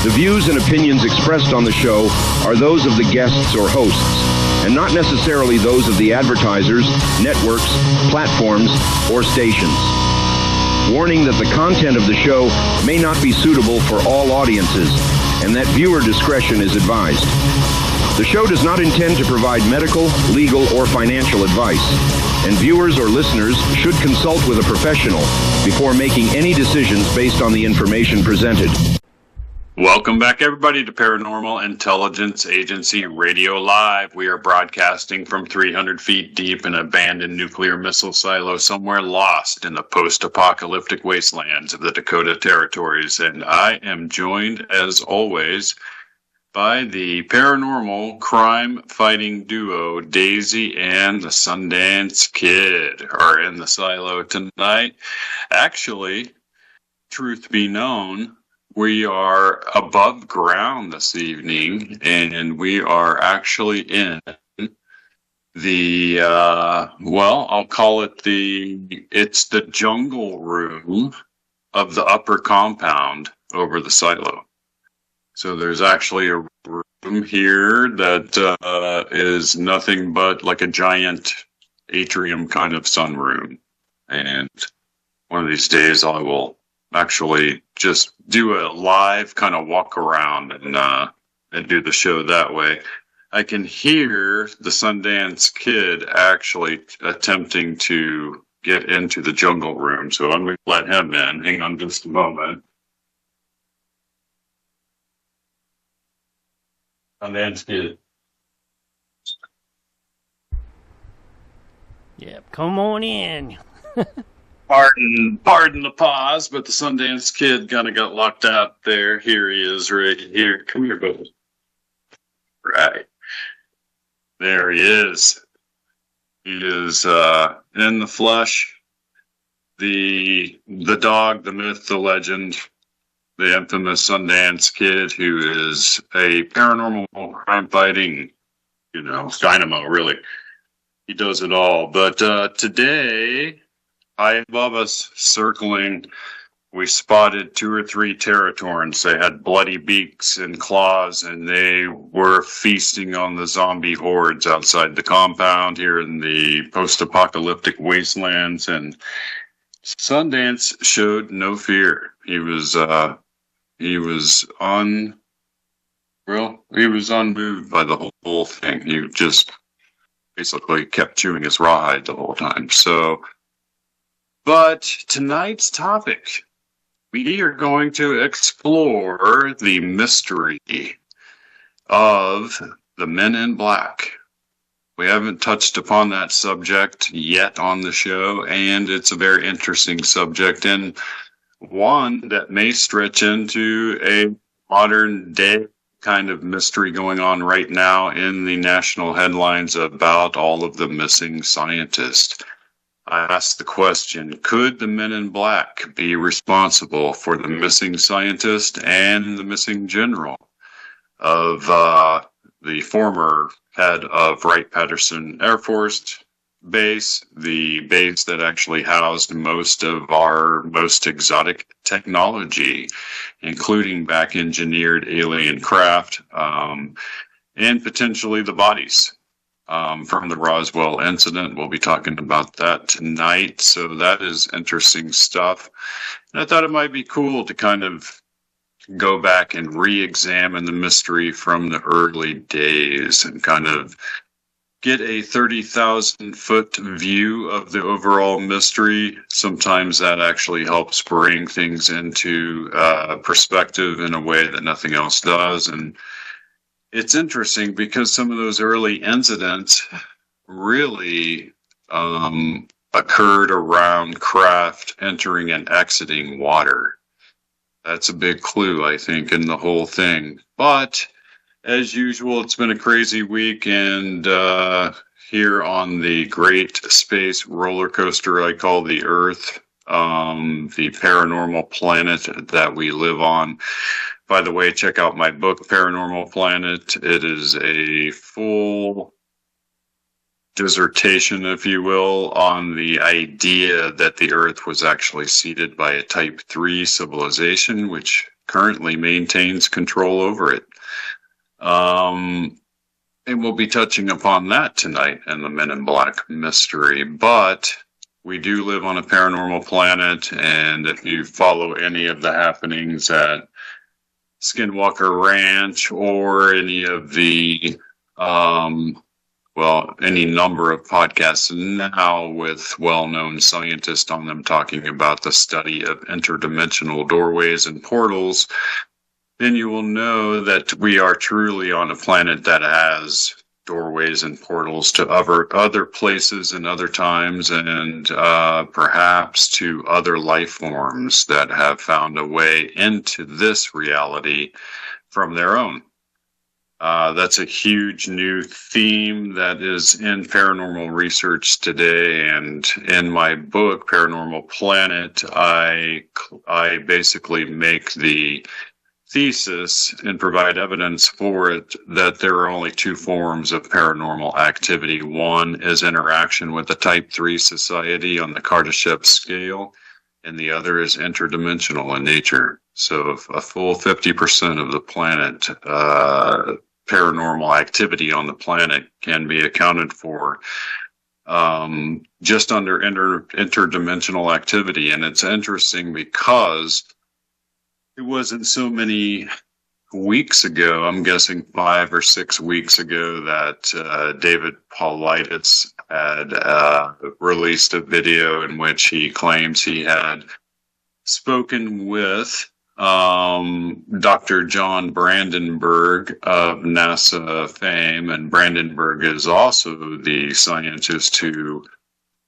The views and opinions expressed on the show are those of the guests or hosts, and not necessarily those of the advertisers, networks, platforms, or stations. Warning that the content of the show may not be suitable for all audiences, and that viewer discretion is advised. The show does not intend to provide medical, legal, or financial advice, and viewers or listeners should consult with a professional before making any decisions based on the information presented. Welcome back, everybody, to Paranormal Intelligence Agency Radio Live. We are broadcasting from 300 feet deep in an abandoned nuclear missile silo somewhere lost in the post-apocalyptic wastelands of the Dakota Territories. And I am joined, as always, by the paranormal crime-fighting duo Daisy and the Sundance Kid are in the silo tonight. Actually, truth be known, we are above ground this evening, and we are actually in the, I'll call it it's the jungle room of the upper compound over the silo. So there's actually a room here that is nothing but like a giant atrium kind of sunroom. And one of these days I will actually just do a live kind of walk around and do the show that way. I can hear the Sundance Kid actually attempting to get into the jungle room, so I'm going to let him in. Hang on just a moment. Sundance Kid. Yep, come on in. Pardon the pause, but the Sundance Kid kind of got locked out there. Here he is, right here. Come here, buddy. Right. There he is. He is in the flesh. The dog, the myth, the legend, the infamous Sundance Kid, who is a paranormal crime-fighting, dynamo, really. He does it all. But today, high above us, circling, we spotted 2 or 3 Teratorns. They had bloody beaks and claws, and they were feasting on the zombie hordes outside the compound here in the post-apocalyptic wastelands. And Sundance showed no fear. He was unmoved by the whole thing. He just basically kept chewing his rawhide the whole time. But tonight's topic, we are going to explore the mystery of the Men in Black. We haven't touched upon that subject yet on the show, and it's a very interesting subject, and one that may stretch into a modern day kind of mystery going on right now in the national headlines about all of the missing scientists. I asked the question, could the Men in Black be responsible for the missing scientist and the missing general of the former head of Wright-Patterson Air Force Base, the base that actually housed most of our most exotic technology, including back-engineered alien craft, and potentially the bodies from the Roswell incident. We'll be talking about that tonight. So that is interesting stuff. And I thought it might be cool to kind of go back and re-examine the mystery from the early days and kind of get a 30,000-foot view of the overall mystery. Sometimes that actually helps bring things into perspective in a way that nothing else does. And it's interesting because some of those early incidents really occurred around craft entering and exiting water. That's a big clue, I think, in the whole thing. But as usual, it's been a crazy week, and here on the great space roller coaster I call the Earth, the paranormal planet that we live on. By the way, check out my book, Paranormal Planet. It is a full dissertation, if you will, on the idea that the Earth was actually seeded by a Type 3 civilization, which currently maintains control over it. And we'll be touching upon that tonight in the Men in Black mystery. But we do live on a paranormal planet, and if you follow any of the happenings at Skinwalker Ranch or any of the, any number of podcasts now with well-known scientists on them talking about the study of interdimensional doorways and portals, then you will know that we are truly on a planet that has doorways and portals to other places and other times, and perhaps to other life forms that have found a way into this reality from their own. That's a huge new theme that is in paranormal research today, and in my book, Paranormal Planet, I basically make the thesis and provide evidence for it that there are only two forms of paranormal activity. One is interaction with the Type 3 society on the Kardashev scale, and the other is interdimensional in nature. So a full 50% of the planet, paranormal activity on the planet can be accounted for just under interdimensional activity. And it's interesting because it wasn't so many weeks ago, I'm guessing 5 or 6 weeks ago, that David Paulides had released a video in which he claims he had spoken with Dr. John Brandenburg of NASA fame, and Brandenburg is also the scientist who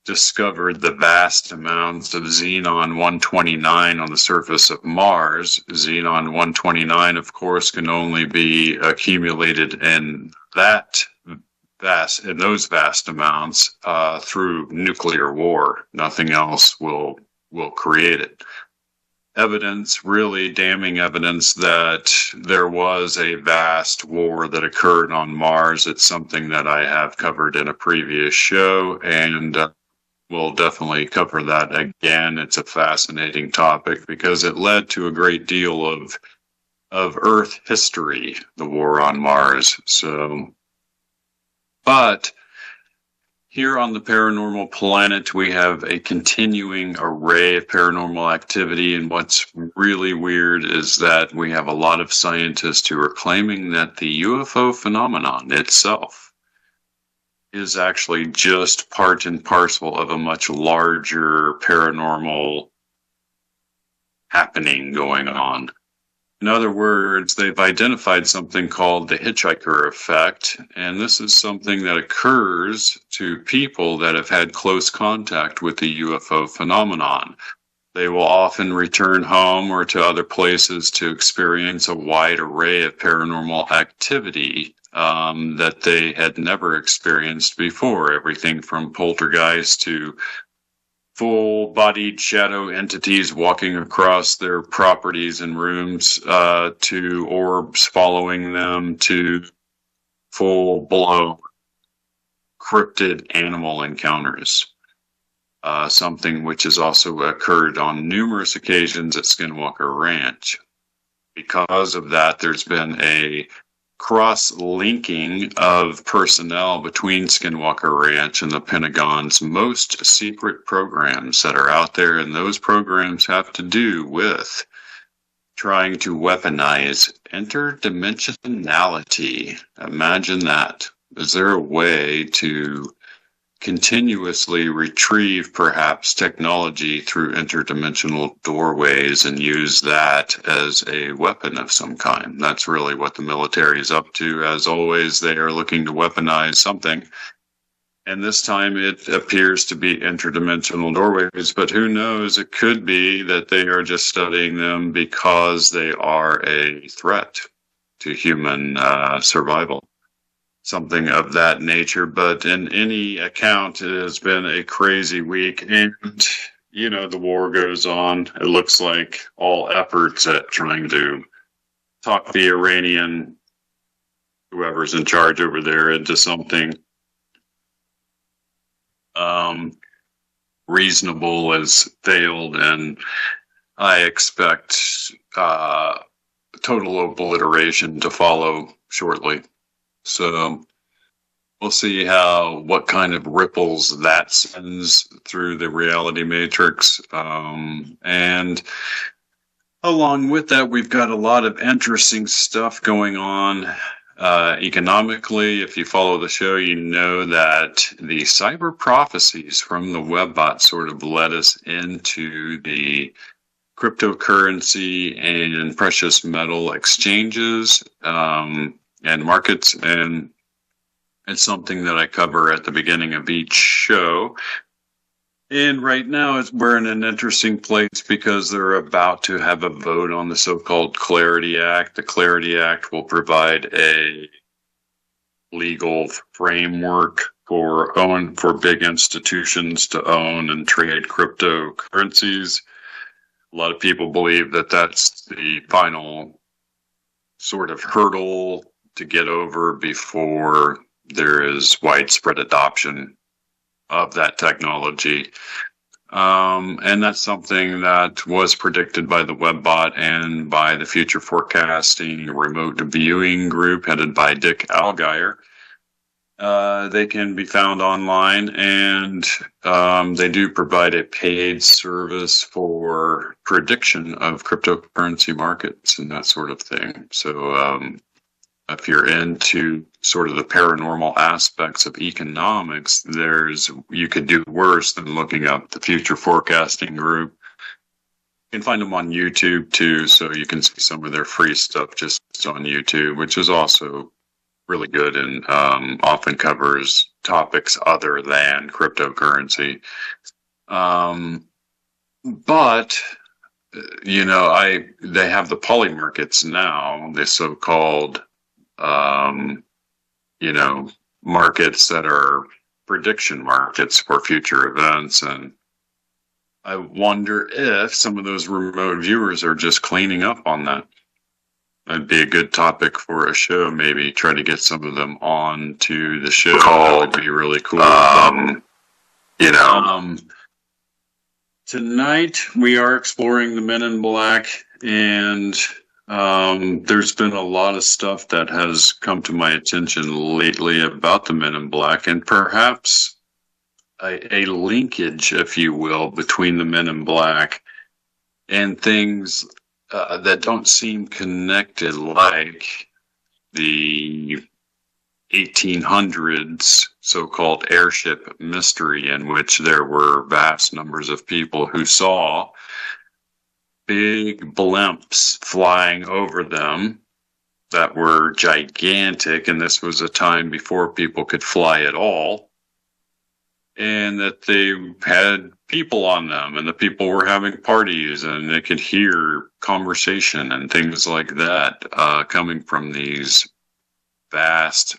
discovered the vast amounts of xenon-129 on the surface of Mars. Xenon-129, of course, can only be accumulated in those vast amounts through nuclear war. Nothing else will create it. Evidence, really damning evidence, that there was a vast war that occurred on Mars. It's something that I have covered in a previous show, and we'll definitely cover that again. It's a fascinating topic because it led to a great deal of Earth history, the war on Mars. But here on the Paranormal Planet, we have a continuing array of paranormal activity, and what's really weird is that we have a lot of scientists who are claiming that the UFO phenomenon itself is actually just part and parcel of a much larger paranormal happening going on. In other words, they've identified something called the hitchhiker effect, and this is something that occurs to people that have had close contact with the UFO phenomenon. They will often return home or to other places to experience a wide array of paranormal activity that they had never experienced before. Everything from poltergeist to full-bodied shadow entities walking across their properties and rooms, to orbs following them, to full-blown cryptid animal encounters. Something which has also occurred on numerous occasions at Skinwalker Ranch. Because of that, there's been a cross-linking of personnel between Skinwalker Ranch and the Pentagon's most secret programs that are out there, and those programs have to do with trying to weaponize interdimensionality. Imagine that. Is there a way to continuously retrieve perhaps technology through interdimensional doorways and use that as a weapon of some kind? That's really what the military is up to. As always, they are looking to weaponize something. And this time it appears to be interdimensional doorways, but who knows? It could be that they are just studying them because they are a threat to human survival. Something of that nature. But in any account, it has been a crazy week, and the war goes on. It looks like all efforts at trying to talk the Iranian, whoever's in charge over there, into something reasonable has failed, and I expect total obliteration to follow shortly. So we'll see what kind of ripples that sends through the reality matrix. And along with that, we've got a lot of interesting stuff going on economically. If you follow the show, you know that the cyber prophecies from the Webbot sort of led us into the cryptocurrency and precious metal exchanges and markets, and it's something that I cover at the beginning of each show. And right now we're in an interesting place because they're about to have a vote on the so-called Clarity Act. The Clarity Act will provide a legal framework for big institutions to own and trade cryptocurrencies. A lot of people believe that that's the final sort of hurdle to get over before there is widespread adoption of that technology. And that's something that was predicted by the Webbot and by the Future Forecasting Remote Viewing Group headed by Dick Allgeier. They can be found online, and they do provide a paid service for prediction of cryptocurrency markets and that sort of thing. So if you're into sort of the paranormal aspects of economics, you could do worse than looking up the Future Forecasting Group. You can find them on YouTube too, so you can see some of their free stuff just on YouTube, which is also really good and often covers topics other than cryptocurrency. But they have the poly markets now, the so-called markets that are prediction markets for future events. And I wonder if some of those remote viewers are just cleaning up on that. That'd be a good topic for a show, maybe try to get some of them on to the show. That would be really cool. Tonight we are exploring the Men in Black, and there's been a lot of stuff that has come to my attention lately about the Men in Black, and perhaps a linkage, if you will, between the Men in Black and things that don't seem connected, like the 1800s so-called airship mystery, in which there were vast numbers of people who saw big blimps flying over them that were gigantic, and this was a time before people could fly at all, and that they had people on them, and the people were having parties, and they could hear conversation and things like that coming from these vast,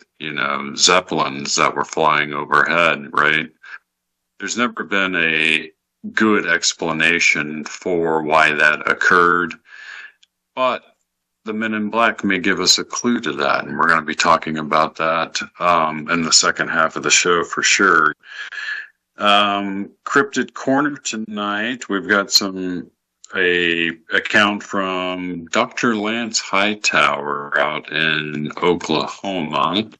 zeppelins that were flying overhead, right? There's never been a good explanation for why that occurred, but the Men in Black may give us a clue to that, and we're going to be talking about that in the second half of the show for sure. Cryptid Corner tonight, we've got a account from Dr. Lance Hightower out in Oklahoma,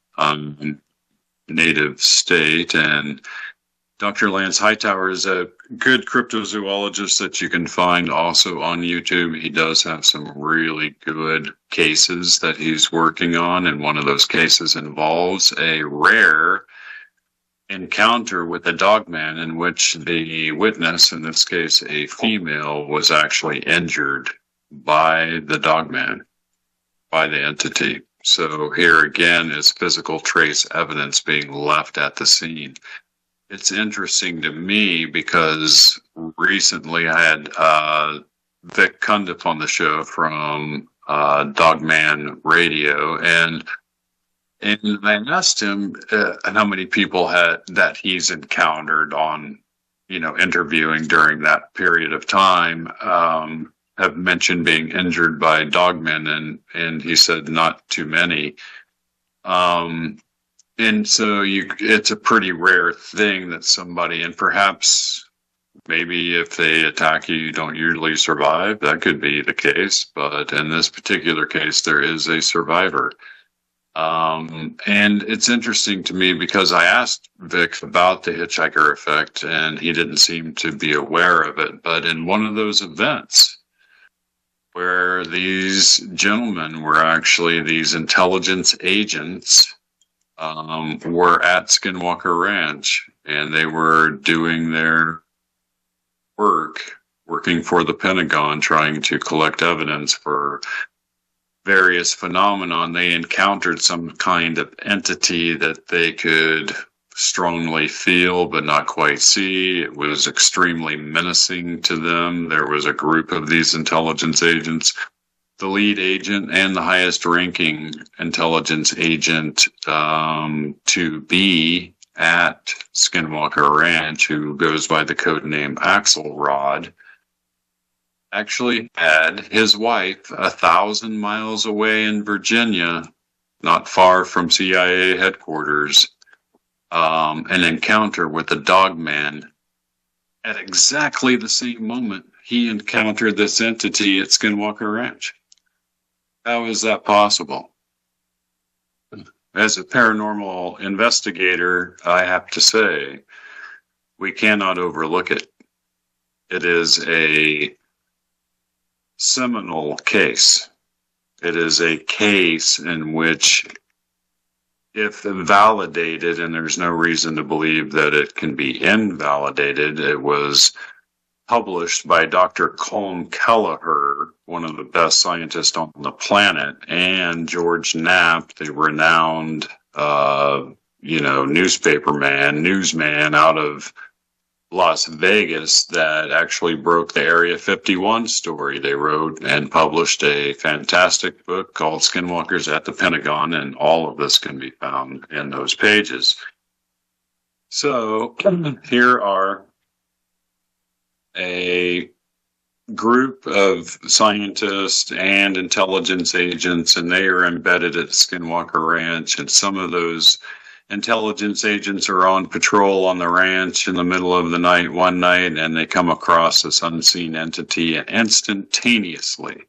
native state, and Dr. Lance Hightower is a good cryptozoologist that you can find also on YouTube. He does have some really good cases that he's working on, and one of those cases involves a rare encounter with a dogman in which the witness, in this case a female, was actually injured by the dogman, by the entity. So here again is physical trace evidence being left at the scene. It's interesting to me because recently I had Vic Cundiff on the show from Dogman Radio, and I asked him how many people that he's encountered on, interviewing during that period of time, have mentioned being injured by dogmen, and he said not too many. And so it's a pretty rare thing that somebody, and perhaps Maybe if they attack you, you don't usually survive. That could be the case. But in this particular case, there is a survivor. And it's interesting to me because I asked Vic about the hitchhiker effect, and he didn't seem to be aware of it. But in one of those events where these gentlemen were actually these intelligence agents, were at Skinwalker Ranch, and they were doing their working for the Pentagon, trying to collect evidence for various phenomenon. They encountered some kind of entity that they could strongly feel but not quite see. It was extremely menacing to them. There was a group of these intelligence agents, the lead agent and the highest ranking intelligence agent to be at Skinwalker Ranch, who goes by the code name Axelrod, actually had his wife 1,000 miles away in Virginia, not far from CIA headquarters, an encounter with a dogman at exactly the same moment he encountered this entity at Skinwalker Ranch. How is that possible? As a paranormal investigator, I have to say, we cannot overlook it. It is a seminal case. It is a case in which, if validated, and there's no reason to believe that it can be invalidated, it was published by Dr. Colm Kelleher, one of the best scientists on the planet, and George Knapp, the renowned, newsman out of Las Vegas, that actually broke the Area 51 story. They wrote and published a fantastic book called Skinwalkers at the Pentagon, and all of this can be found in those pages. So here are a group of scientists and intelligence agents, and they are embedded at Skinwalker Ranch, and some of those intelligence agents are on patrol on the ranch in the middle of the night one night, and they come across this unseen entity, and instantaneously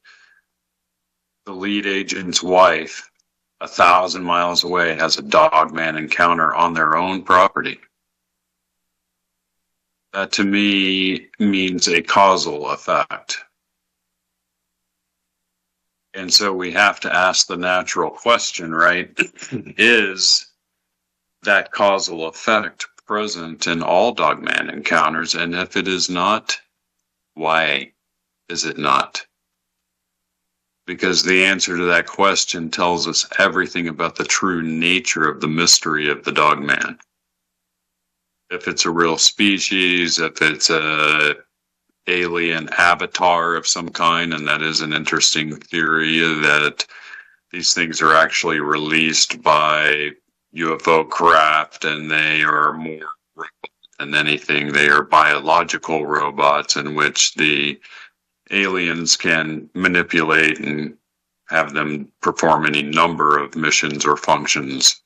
the lead agent's wife, 1,000 miles away, has a dogman encounter on their own property. That to me means a causal effect. And so we have to ask the natural question, right? Is that causal effect present in all dogman encounters? And if it is not, why is it not? Because the answer to that question tells us everything about the true nature of the mystery of the dogman. If it's a real species, if it's a alien avatar of some kind, and that is an interesting theory that these things are actually released by UFO craft, and they are more than anything. They are biological robots in which the aliens can manipulate and have them perform any number of missions or functions.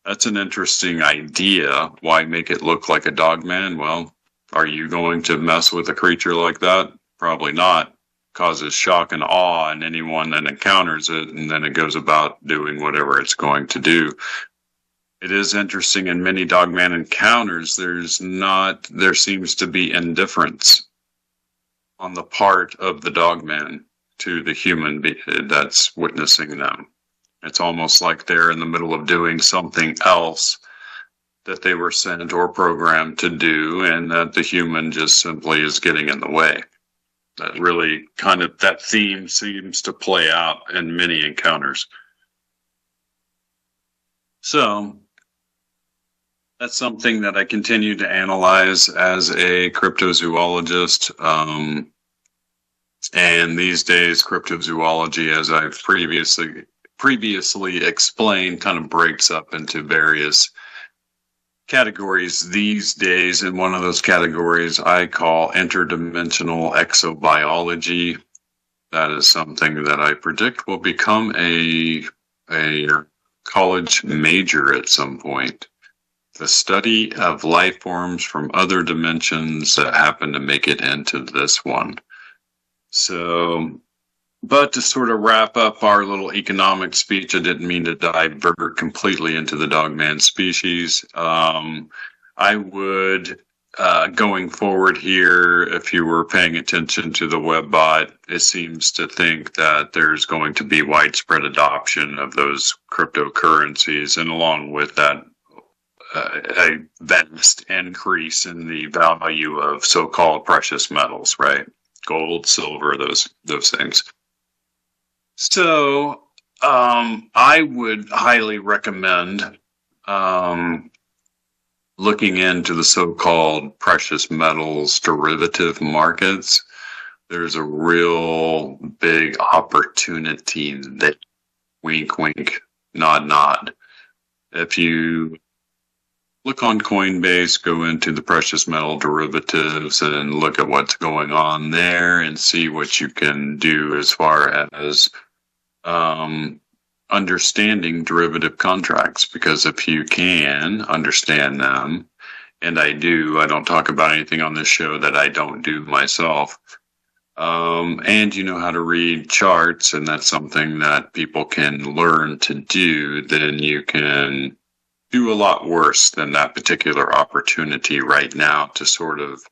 That's an interesting idea. Why make it look like a dogman? Well, are you going to mess with a creature like that? Probably not. Causes shock and awe in anyone that encounters it, and then it goes about doing whatever it's going to do. It is interesting, in many dogman encounters, there seems to be indifference on the part of the dogman to the human that's witnessing them. It's almost like they're in the middle of doing something else that they were sent or programmed to do, and that the human just simply is getting in the way. That theme seems to play out in many encounters. So that's something that I continue to analyze as a cryptozoologist. And these days, cryptozoology, as I've previously explained, kind of breaks up into various categories these days, and one of those categories I call interdimensional exobiology. That is something that I predict will become a college major at some point. the study of life forms from other dimensions that happen to make it into this one. So, but to sort of wrap up our little economic speech, I didn't mean to divert completely into the dogman species. I would, going forward here, if you were paying attention to the webbot, it seems to think that there's going to be widespread adoption of those cryptocurrencies, and along with that, a vast increase in the value of so-called precious metals, right? Gold, silver, those things. So, I would highly recommend looking into the so-called precious metals derivative markets. There's a real big opportunity there. Wink, wink, nod, nod. If you look on Coinbase, go into the precious metal derivatives and look at what's going on there and see what you can do as far as understanding derivative contracts, because if you can understand them, and I don't talk about anything on this show that I don't do myself, and you know how to read charts, and that's something that people can learn to do, then you can do a lot worse than that particular opportunity right now to sort of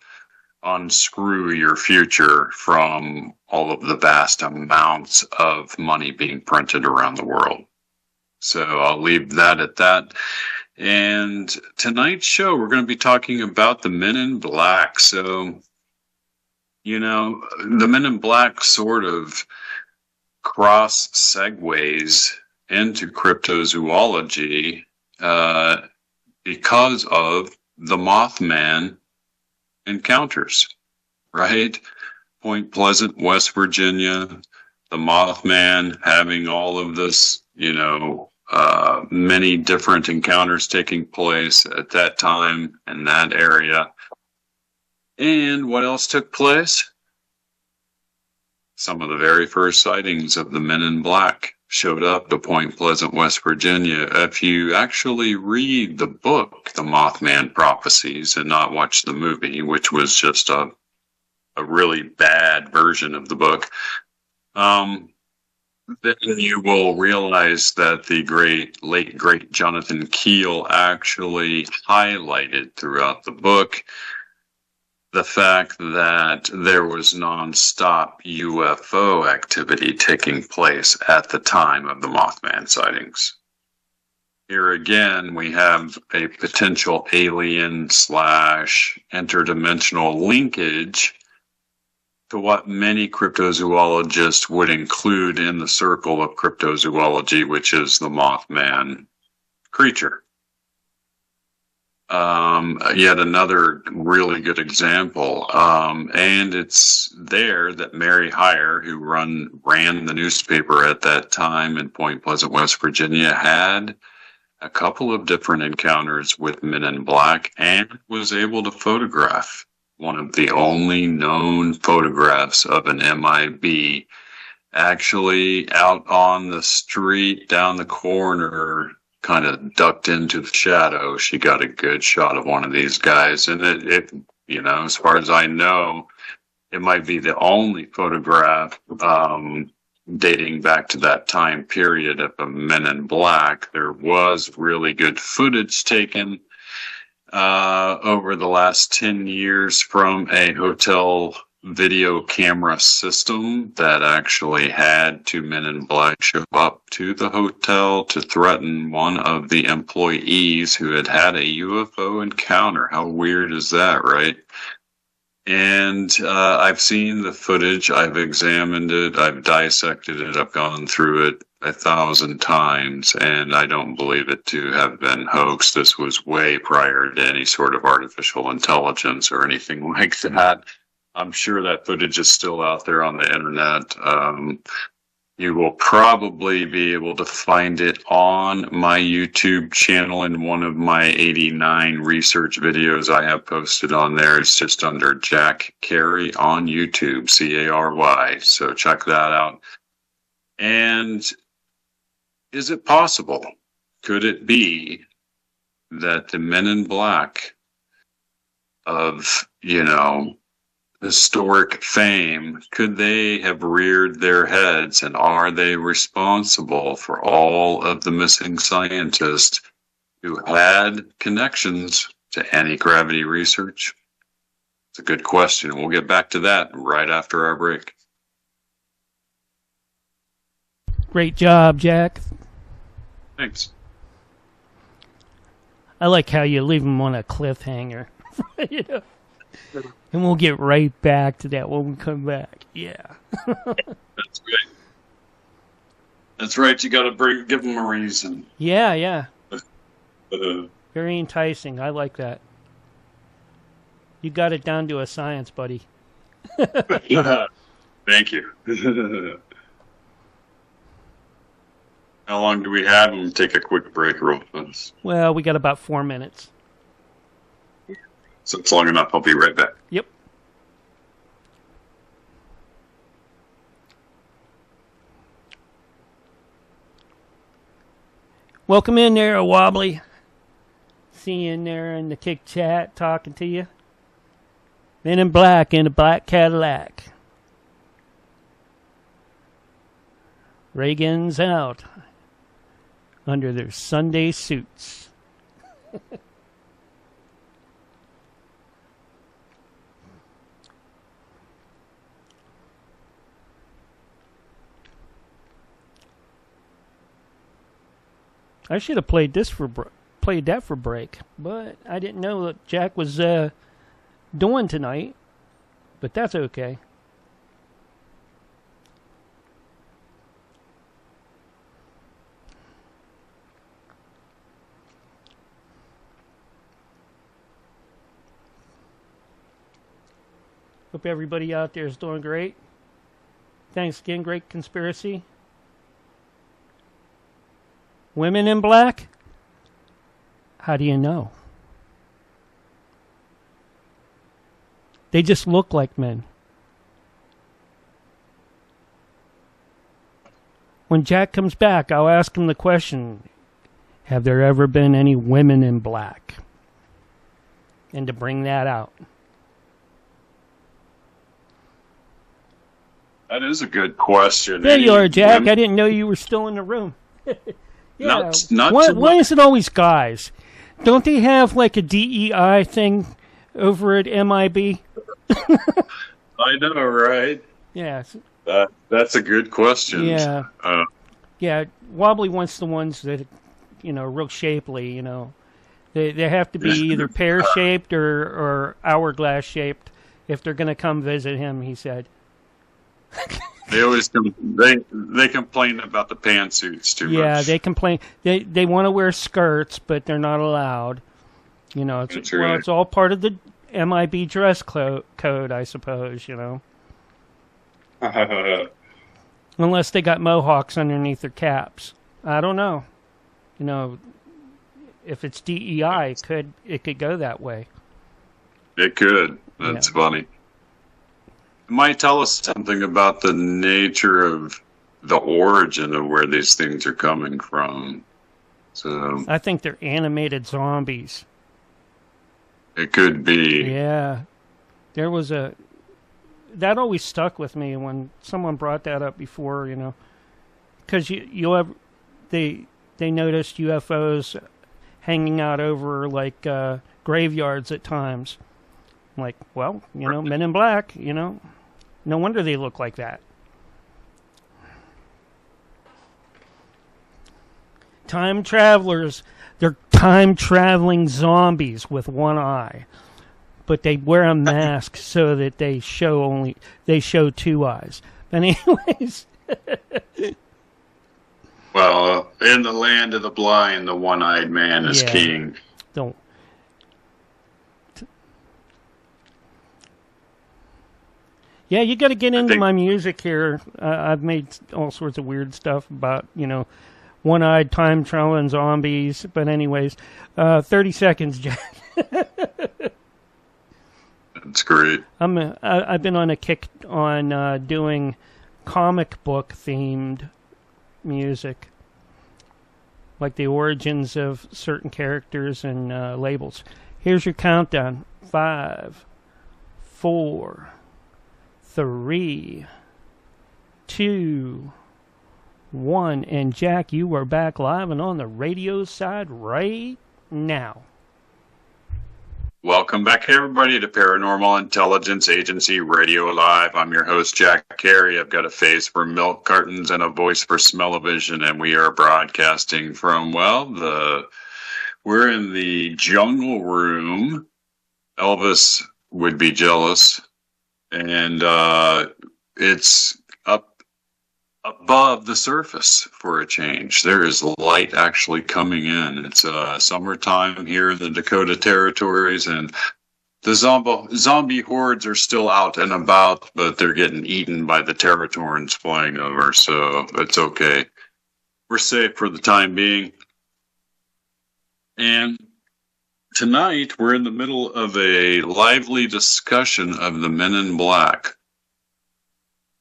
unscrew your future from all of the vast amounts of money being printed around the world. So I'll leave that at that. And tonight's show, we're going to be talking about the Men in Black. So, you know, the Men in Black sort of cross segues into cryptozoology because of the Mothman encounters, right? Point Pleasant, West Virginia, the Mothman having all of this, you know, many different encounters taking place at that time in that area. And what else took place? Some of the very first sightings of the Men in Black showed up to Point Pleasant, West Virginia. If you actually read the book, The Mothman Prophecies, and not watch the movie, which was just a really bad version of the book, then you will realize that the late great Jonathan Keel actually highlighted throughout the book the fact that there was nonstop UFO activity taking place at the time of the Mothman sightings. Here again, we have a potential alien / interdimensional linkage to what many cryptozoologists would include in the circle of cryptozoology, which is the Mothman creature. Yet another really good example. And it's there that Mary Heyer, who ran the newspaper at that time in Point Pleasant, West Virginia, had a couple of different encounters with Men in Black and was able to photograph one of the only known photographs of an MIB actually out on the street down the corner, kind of ducked into the shadow. She got a good shot of one of these guys, and it you know, as far as I know, it might be the only photograph dating back to that time period of a Men in Black. There was really good footage taken over the last 10 years from a hotel video camera system that actually had two Men in Black show up to the hotel to threaten one of the employees who had had a UFO encounter. How weird is that, right? And I've seen the footage, I've examined it, I've dissected it, I've gone through it 1,000 times, and I don't believe it to have been hoaxed. This was way prior to any sort of artificial intelligence or anything like that. I'm sure that footage is still out there on the internet. You will probably be able to find it on my YouTube channel in one of my 89 research videos I have posted on there. It's just under Jack Carey on YouTube, Cary. So check that out. And is it possible? Could it be that the men in black of, historic fame, could they have reared their heads, and are they responsible for all of the missing scientists who had connections to anti-gravity research? It's a good question. We'll get back to that right after our break. Great job, Jack. Thanks. I like how you leave them on a cliffhanger. And we'll get right back to that when we come back. Yeah. That's right. That's right. You got to give them a reason. Yeah. Very enticing. I like that. You got it down to a science, buddy. Thank you. How long do we have? We'll take a quick break real fast. Well, we got about 4 minutes. So it's long enough. I'll be right back. Yep. Welcome in there, Wobbly. See you in there in the Kick Chat talking to you. Men in black in a black Cadillac. Reagan's out under their Sunday suits. I should have played that for break, but I didn't know what Jack was doing tonight. But that's okay. Hope everybody out there is doing great. Thanks again, Great Conspiracy. Women in black? How do you know? They just look like men. When Jack comes back, I'll ask him the question, have there ever been any women in black? And to bring that out. That is a good question. There you are, Jack. I didn't know you were still in the room. Yeah. Not why is it always guys? Don't they have like a DEI thing over at MIB? I know, right? Yeah. That's a good question. Yeah. Yeah, Wobbly wants the ones that, real shapely, They have to be either pear-shaped or hourglass-shaped if they're going to come visit him, he said. They always they complain about the pantsuits too much. Yeah, they complain. They want to wear skirts, but they're not allowed. It's all part of the MIB dress code, I suppose. Unless they got mohawks underneath their caps. I don't know. If it's DEI, it could go that way. It could. That's funny. It might tell us something about the nature of the origin of where these things are coming from. So I think they're animated zombies. It could be. Yeah. There was that always stuck with me when someone brought that up before, because they noticed UFOs hanging out over like graveyards at times. Like, well, Men in Black, no wonder they look like that. Time travelers, they're time-traveling zombies with one eye. But they wear a mask so that they show two eyes. But anyways. Well, in the land of the blind, the one-eyed man is king. Don't. Yeah, you got to get into my music here. I've made all sorts of weird stuff about, one-eyed time-traveling zombies. But anyways, 30 seconds, Jack. That's great. I've been on a kick on doing... comic book themed music. 30 seconds, Jack. That's great. I've been on a kick on doing comic book themed music. 30 seconds, Jack. That's great. I'm been on a kick on doing comic book themed music. 30 seconds, Jack. That's great. I'm been on a kick on doing comic book themed music. like the origins of certain characters and labels. Here's your countdown. 5, 4, 3, 2, 1. And Jack, you are back live and on the radio side right now. Welcome back, everybody, to Paranormal Intelligence Agency Radio Live. I'm your host, Jack Carey. I've got a face for milk cartons and a voice for smell-o-vision, and we are broadcasting from, we're in the jungle room. Elvis would be jealous, and it's up above the surface for a change. There is light actually coming in. It's summertime here in the Dakota Territories, and the zombie hordes are still out and about, but they're getting eaten by the Territorans flying over, so it's okay. We're safe for the time being. And tonight, we're in the middle of a lively discussion of the Men in Black.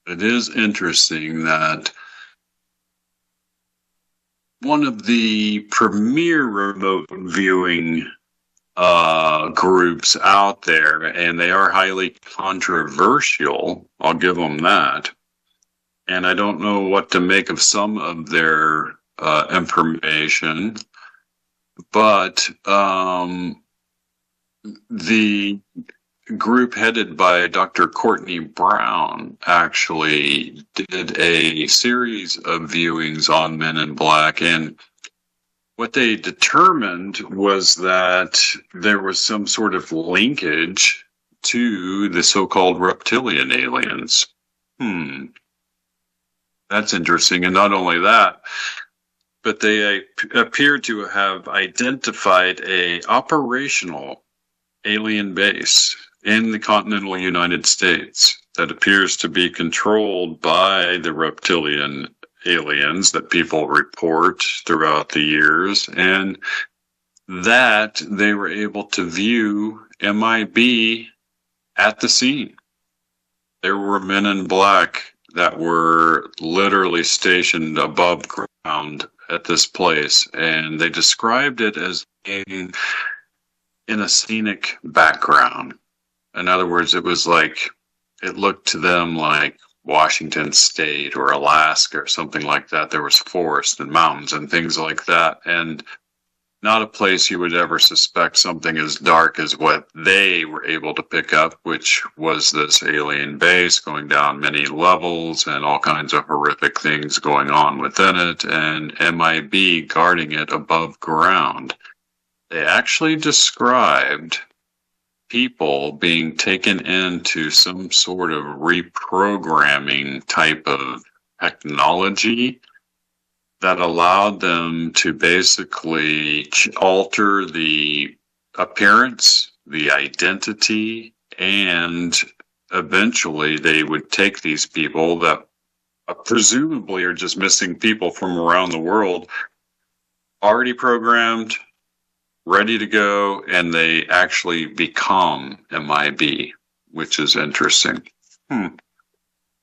It is interesting that one of the premier remote viewing groups out there, and they are highly controversial, I'll give them that, and I don't know what to make of some of their information, but the group headed by Dr. Courtney Brown actually did a series of viewings on Men in Black, and what they determined was that there was some sort of linkage to the so-called reptilian aliens. That's interesting. And not only that, but they appear to have identified a operational alien base in the continental United States that appears to be controlled by the reptilian aliens that people report throughout the years, and that they were able to view MIB at the scene. There were Men in Black that were literally stationed above ground at this place, and they described it as being in a scenic background. In other words, it was like, it looked to them like Washington State or Alaska or something like that. There was forest and mountains and things like that, and not a place you would ever suspect something as dark as what they were able to pick up, which was this alien base going down many levels and all kinds of horrific things going on within it, and MIB guarding it above ground. They actually described people being taken into some sort of reprogramming type of technology that allowed them to basically alter the appearance, the identity, and eventually they would take these people that presumably are just missing people from around the world, already programmed, ready to go, and they actually become MIB, which is interesting. I'm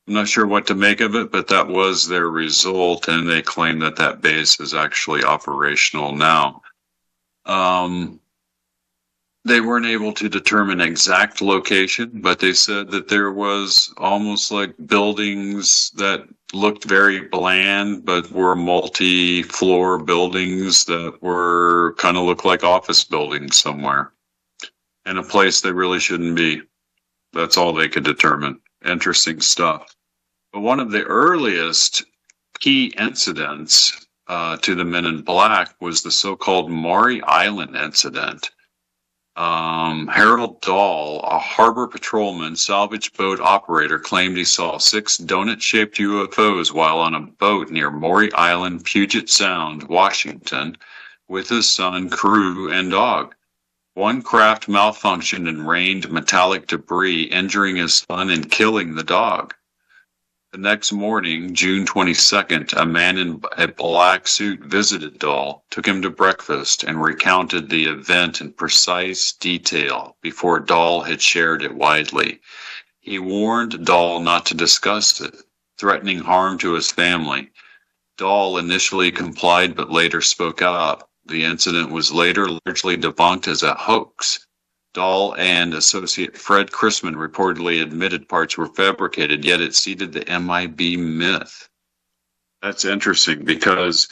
not sure what to make of it, but that was their result, and they claim that that base is actually operational now. They weren't able to determine exact location, but they said that there was almost like buildings that looked very bland, but were multi-floor buildings that were kind of looked like office buildings somewhere, in a place they really shouldn't be. That's all they could determine. Interesting stuff. But one of the earliest key incidents to the Men in Black was the so-called Maury Island incident. Harold Dahl, a harbor patrolman, salvage boat operator, claimed he saw 6 donut-shaped UFOs while on a boat near Maury Island, Puget Sound, Washington, with his son, crew, and dog. One craft malfunctioned and rained metallic debris, injuring his son and killing the dog. The next morning, June 22nd, a man in a black suit visited Dahl, took him to breakfast, and recounted the event in precise detail before Dahl had shared it widely. He warned Dahl not to discuss it, threatening harm to his family. Dahl initially complied but later spoke up. The incident was later largely debunked as a hoax. Dahl and associate Fred Chrisman reportedly admitted parts were fabricated, yet it seeded the MIB myth. That's interesting because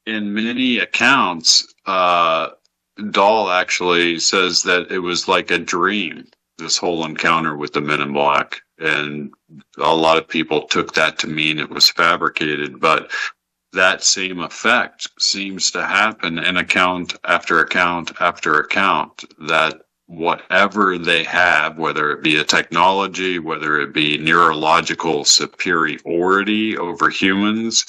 in many accounts, Dahl actually says that it was like a dream, this whole encounter with the Men in Black. And a lot of people took that to mean it was fabricated, but that same effect seems to happen in account after account after account, that whatever they have, whether it be a technology, whether it be neurological superiority over humans,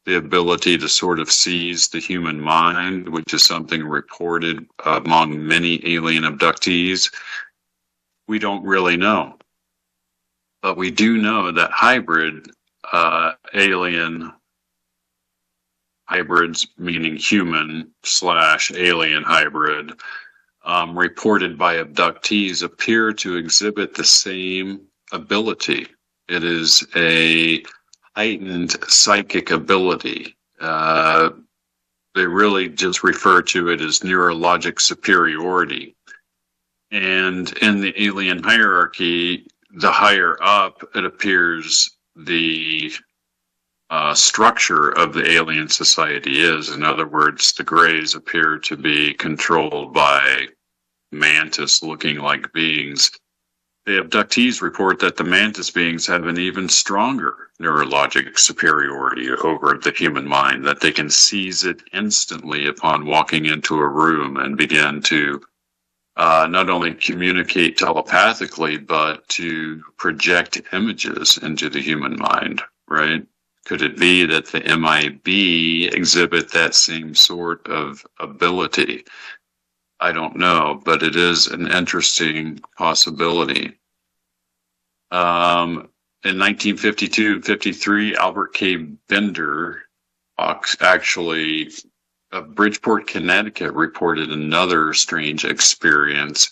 the ability to sort of seize the human mind, which is something reported among many alien abductees, we don't really know. But we do know that alien hybrids, meaning human/alien hybrid, reported by abductees appear to exhibit the same ability. It is a heightened psychic ability. They really just refer to it as neurologic superiority. And in the alien hierarchy, the higher up it appears the structure of the alien society is. In other words, the Greys appear to be controlled by mantis-looking like beings. The abductees report that the mantis beings have an even stronger neurologic superiority over the human mind, that they can seize it instantly upon walking into a room and begin to not only communicate telepathically, but to project images into the human mind, right? Could it be that the MIB exhibit that same sort of ability? I don't know, but it is an interesting possibility. In 1952 and 53, Albert K. Bender actually of Bridgeport, Connecticut, reported another strange experience.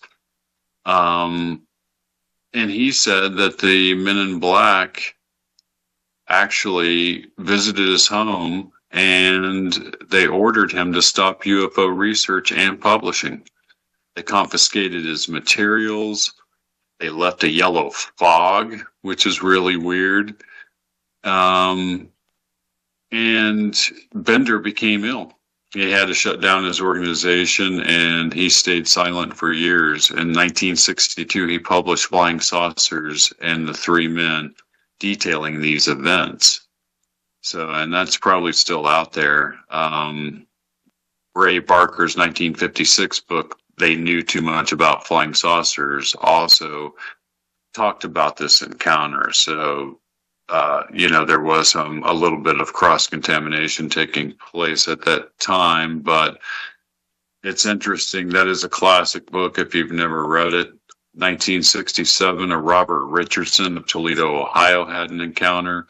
And he said that the Men in Black actually visited his home and they ordered him to stop UFO research and publishing. They confiscated his materials. They left a yellow fog, which is really weird. And Bender became ill. He had to shut down his organization, and he stayed silent for years. In 1962, he published Flying Saucers and the Three Men, detailing these events. So, and that's probably still out there. Ray Barker's 1956 book, They Knew Too Much About Flying Saucers, also talked about this encounter. So, there was a little bit of cross-contamination taking place at that time, but it's interesting. That is a classic book if you've never read it. 1967, a Robert Richardson of Toledo, Ohio, had an encounter.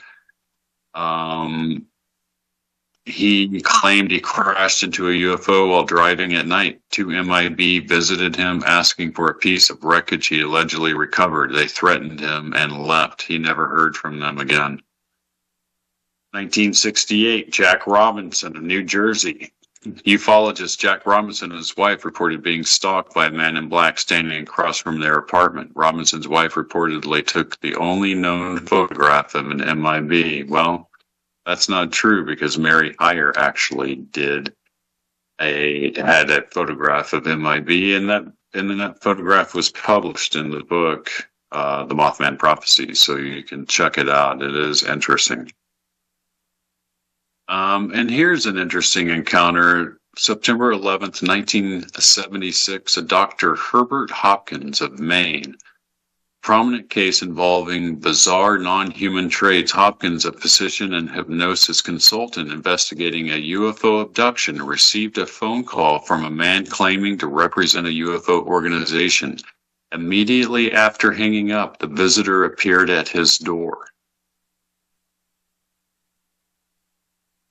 He claimed he crashed into a UFO while driving at night. 2 MIB visited him asking for a piece of wreckage he allegedly recovered. They threatened him and left. He never heard from them again. 1968, Jack Robinson of New Jersey. Ufologist Jack Robinson and his wife reported being stalked by a man in black standing across from their apartment. Robinson's wife reportedly took the only known photograph of an MIB. Well, that's not true because Mary Heyer actually had a photograph of MIB, and that photograph was published in the book, The Mothman Prophecy, so you can check it out. It is interesting. And here's an interesting encounter. September 11th, 1976, a Dr. Herbert Hopkins of Maine. Prominent case involving bizarre non-human traits. Hopkins, a physician and hypnosis consultant investigating a UFO abduction, received a phone call from a man claiming to represent a UFO organization. Immediately after hanging up, the visitor appeared at his door.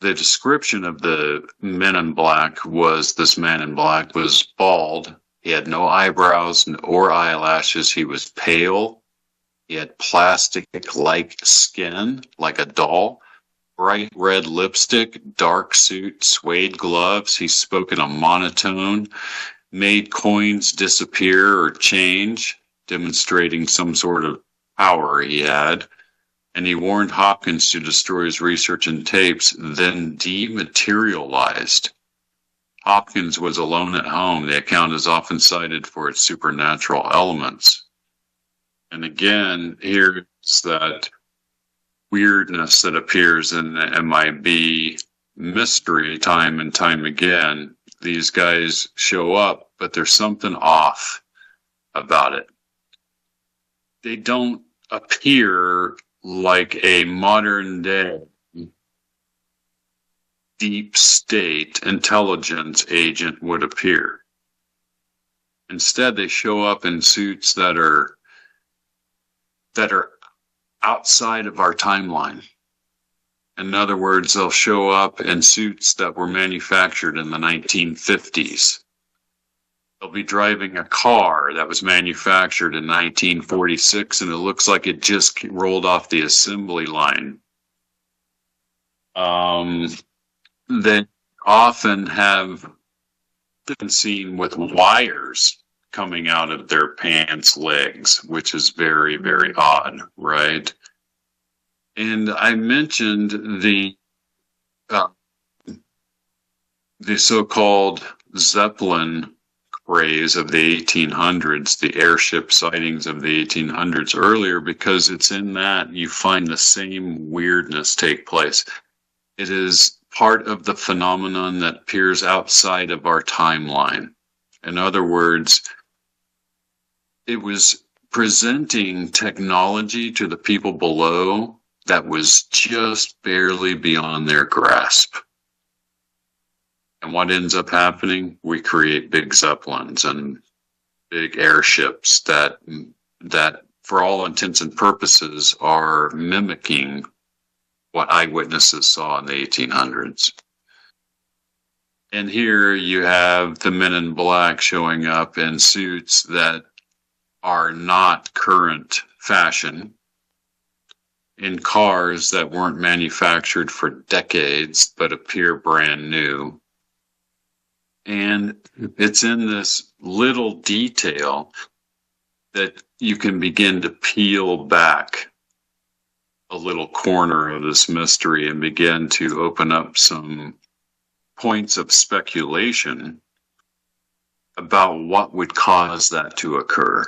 The description of the Men in Black was this man in black was bald. He had no eyebrows or eyelashes. He was pale. He had plastic-like skin, like a doll. bright red lipstick, dark suit, suede gloves. He spoke in a monotone, made coins disappear or change, demonstrating some sort of power he had. And he warned Hopkins to destroy his research and tapes, then dematerialized. Hopkins was alone at home. The account is often cited for its supernatural elements. And again, here's that weirdness that appears in the MIB mystery time and time again. These guys show up, but there's something off about it. They don't appear like a modern day deep state intelligence agent would appear. Instead, they show up in suits that are outside of our timeline. In other words, they'll show up in suits that were manufactured in the 1950s. They'll be driving a car that was manufactured in 1946, and it looks like it just rolled off the assembly line. They often have been seen with wires coming out of their pants legs, which is very, very odd, right? And I mentioned the so-called Zeppelin craze of the 1800s, the airship sightings of the 1800s earlier, because it's in that you find the same weirdness take place. It is part of the phenomenon that appears outside of our timeline. In other words, it was presenting technology to the people below that was just barely beyond their grasp. And what ends up happening? We create big Zeppelins and big airships that for all intents and purposes are mimicking what eyewitnesses saw in the 1800s. And here you have the men in black showing up in suits that are not current fashion, in cars that weren't manufactured for decades but appear brand new. And it's in this little detail that you can begin to peel back a little corner of this mystery and begin to open up some points of speculation about what would cause that to occur.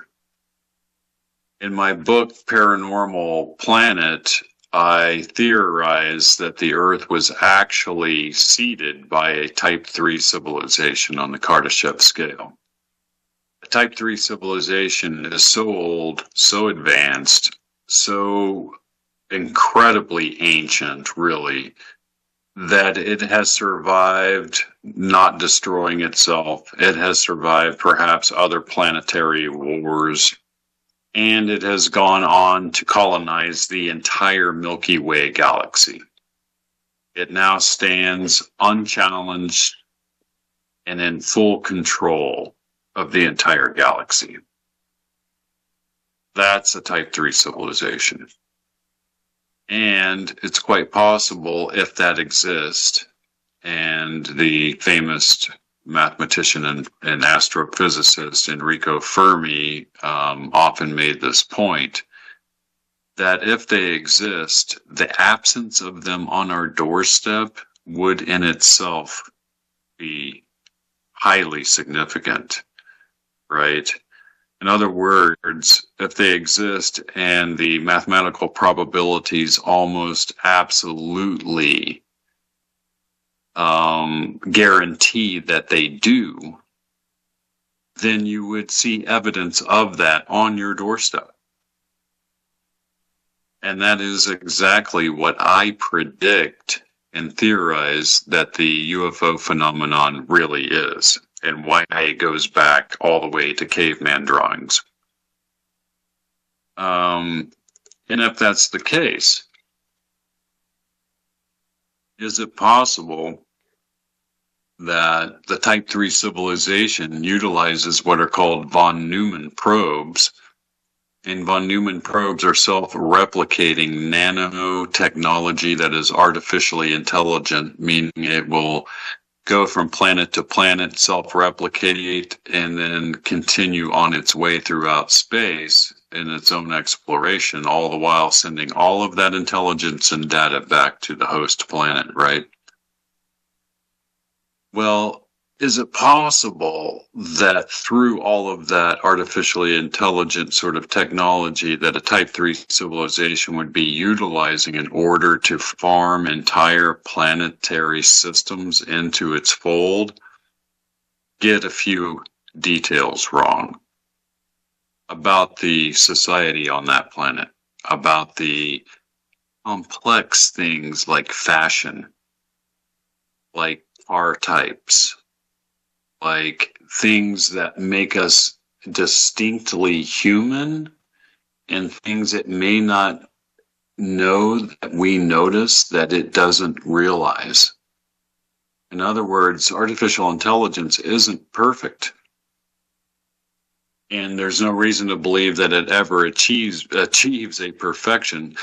In my book, Paranormal Planet, I theorize that the Earth was actually seeded by a Type 3 civilization on the Kardashev scale. A Type 3 civilization is so old, so advanced, so incredibly ancient, really, that it has survived not destroying itself. It has survived perhaps other planetary wars, and it has gone on to colonize the entire Milky Way galaxy. It now stands unchallenged and in full control of the entire galaxy. That's a Type 3 civilization. And it's quite possible, if that exists, and the famous mathematician and astrophysicist Enrico Fermi often made this point, that if they exist, the absence of them on our doorstep would in itself be highly significant, right? In other words, if they exist and the mathematical probabilities almost absolutely guarantee that they do, then you would see evidence of that on your doorstep. And that is exactly what I predict and theorize that the UFO phenomenon really is, and why it goes back all the way to caveman drawings. And if that's the case, is it possible that the Type 3 civilization utilizes what are called von Neumann probes And von Neumann probes are self-replicating nanotechnology that is artificially intelligent, meaning it will go from planet to planet, self-replicate, and then continue on its way throughout space in its own exploration, all the while sending all of that intelligence and data back to the host planet, right? Well, is it possible that through all of that artificially intelligent sort of technology that a Type 3 civilization would be utilizing in order to farm entire planetary systems into its fold? Get a few details wrong about the society on that planet, about the complex things like fashion, like car types, like things that make us distinctly human, and things it may not know that we notice that it doesn't realize. In other words, artificial intelligence isn't perfect. And there's no reason to believe that it ever achieves a perfection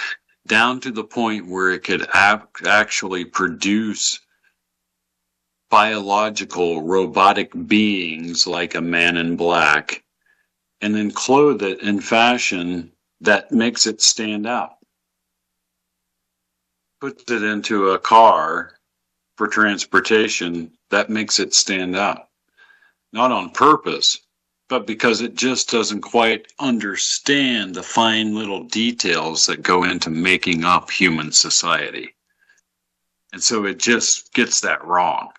down to the point where it could actually produce biological robotic beings like a man in black, and then clothe it in fashion that makes it stand out. Puts it into a car for transportation that makes it stand out. Not on purpose, but because it just doesn't quite understand the fine little details that go into making up human society. And so it just gets that wrong.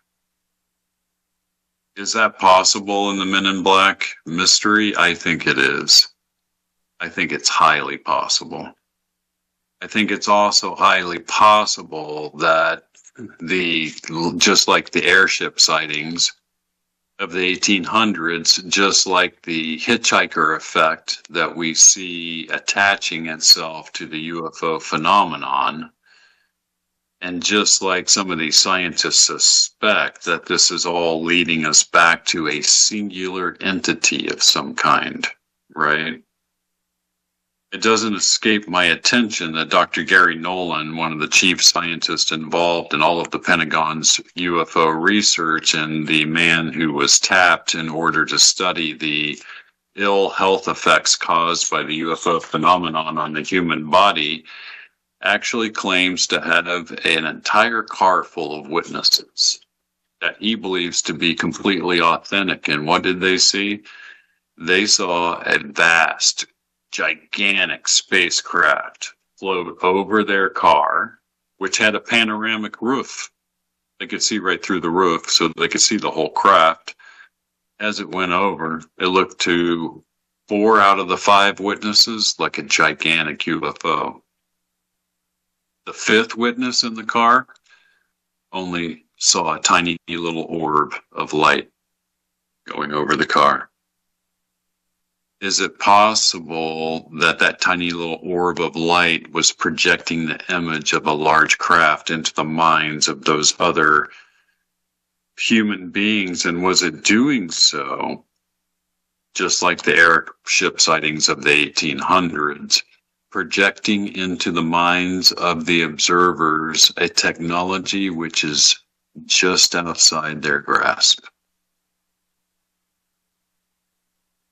Is that possible in the Men in Black mystery? I think it is. I think it's highly possible. I think it's also highly possible that just like the airship sightings of the 1800s, just like the hitchhiker effect that we see attaching itself to the UFO phenomenon, and just like some of these scientists suspect that this is all leading us back to a singular entity of some kind, right? It doesn't escape my attention that Dr. Gary Nolan, one of the chief scientists involved in all of the Pentagon's UFO research and the man who was tapped in order to study the ill health effects caused by the UFO phenomenon on the human body, actually claims to have an entire car full of witnesses that he believes to be completely authentic. And what did they see? They saw a vast, gigantic spacecraft float over their car, which had a panoramic roof. They could see right through the roof, so they could see the whole craft. As it went over, it looked to 4 out of the 5 witnesses like a gigantic UFO. The 5th witness in the car only saw a tiny little orb of light going over the car. Is it possible that that tiny little orb of light was projecting the image of a large craft into the minds of those other human beings? And was it doing so just like the airship sightings of the 1800s? Projecting into the minds of the observers a technology which is just outside their grasp.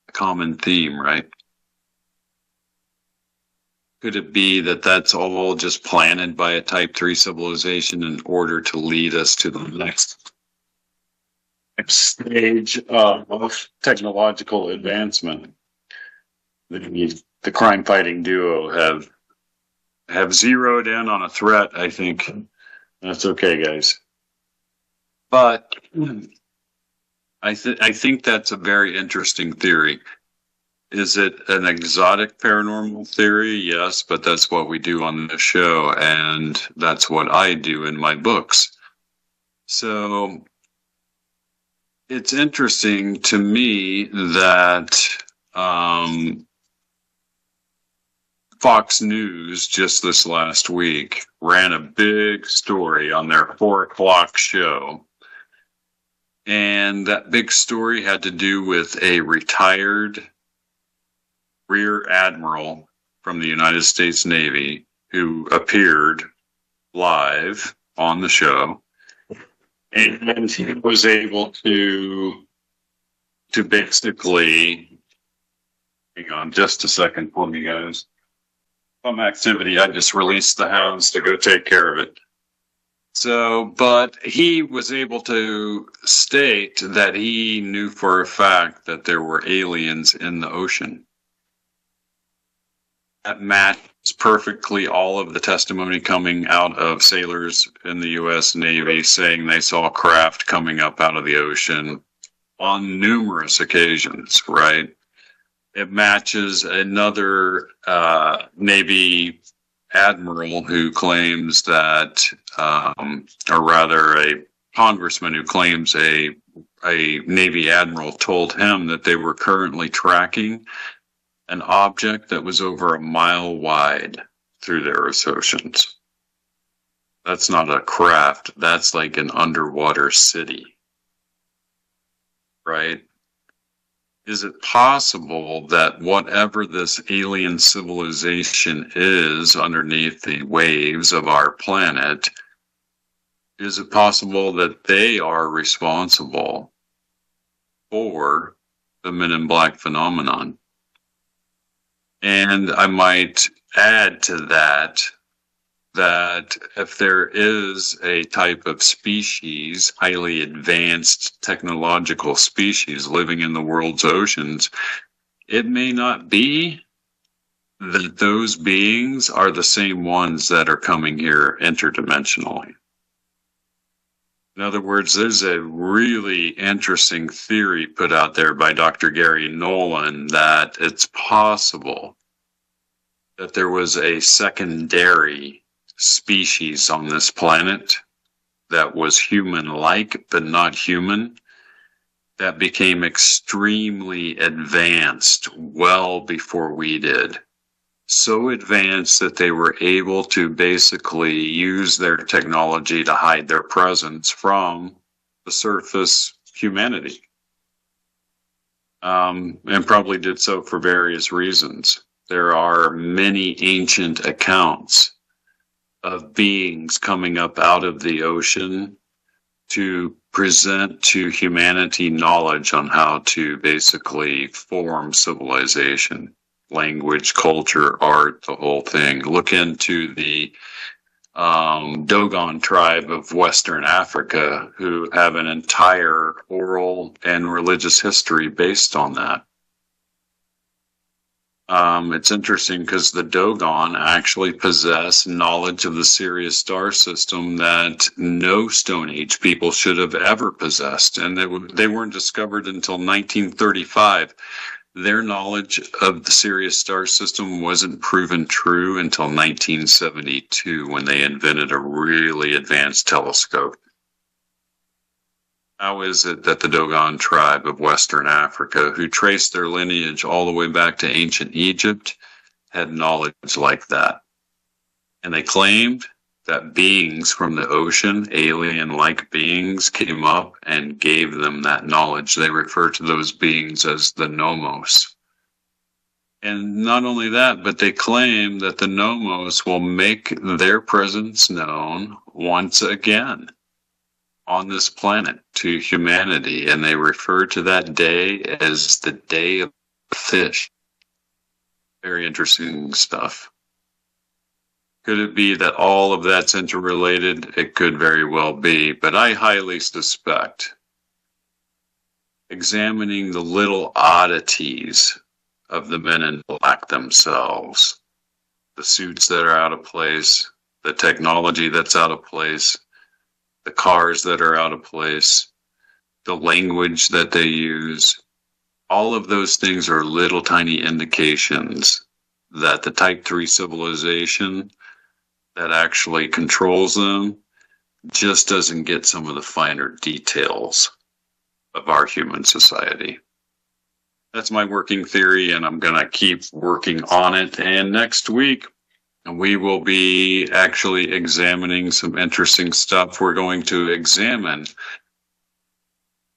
A common theme, right? Could it be that that's all just planted by a Type 3 civilization in order to lead us to the next stage of technological advancement? The crime-fighting duo have zeroed in on a threat, I think. That's okay, guys. But I think that's a very interesting theory. Is it an exotic paranormal theory? Yes, but that's what we do on the show, and that's what I do in my books. So it's interesting to me that Fox News just this last week ran a big story on their 4 o'clock show. And that big story had to do with a retired Rear Admiral from the United States Navy who appeared live on the show, and he was able to basically, hang on just a second for me, guys. Some activity, I just released the hounds to go take care of it. So, but he was able to state that he knew for a fact that there were aliens in the ocean. That matches perfectly all of the testimony coming out of sailors in the U.S. Navy saying they saw craft coming up out of the ocean on numerous occasions, right? It matches another Navy admiral who claims that, or rather a congressman who claims a Navy admiral told him that they were currently tracking an object that was over a mile wide through their oceans. That's not a craft. That's like an underwater city, right? Is it possible that whatever this alien civilization is underneath the waves of our planet, is it possible that they are responsible for the Men in Black phenomenon? And I might add to that if there is a type of species, highly advanced technological species living in the world's oceans, it may not be that those beings are the same ones that are coming here interdimensionally. In other words, there's a really interesting theory put out there by Dr. Gary Nolan that it's possible that there was a secondary species on this planet that was human-like but not human, that became extremely advanced well before we did. So advanced that they were able to basically use their technology to hide their presence from the surface humanity. And probably did so for various reasons. There are many ancient accounts of beings coming up out of the ocean to present to humanity knowledge on how to basically form civilization. Language, culture, art, the whole thing. Look into the Dogon tribe of Western Africa, who have an entire oral and religious history based on that. It's interesting because the Dogon actually possess knowledge of the Sirius star system that no Stone Age people should have ever possessed, and they weren't discovered until 1935. Their knowledge of the Sirius star system wasn't proven true until 1972 when they invented a really advanced telescope. How is it that the Dogon tribe of Western Africa, who traced their lineage all the way back to ancient Egypt, had knowledge like that? And they claimed that beings from the ocean, alien-like beings, came up and gave them that knowledge. They refer to those beings as the Nomos. And not only that, but they claim that the Nomos will make their presence known once again on this planet to humanity. And they refer to that day as the Day of the Fish. Very interesting stuff. Could it be that all of that's interrelated? It could very well be, but I highly suspect examining the little oddities of the Men in Black themselves, the suits that are out of place, the technology that's out of place, the cars that are out of place, the language that they use, all of those things are little tiny indications that the Type 3 civilization that actually controls them just doesn't get some of the finer details of our human society. That's my working theory, and I'm going to keep working on it. And next week, we will be actually examining some interesting stuff. We're going to examine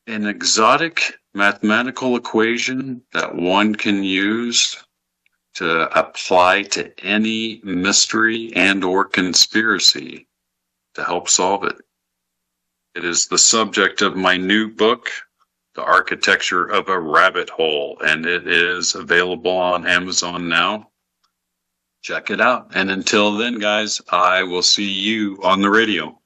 an exotic mathematical equation that one can use to apply to any mystery and or conspiracy to help solve it. It is the subject of my new book, The Architecture of a Rabbit Hole, and it is available on Amazon now. Check it out. And until then, guys, I will see you on the radio.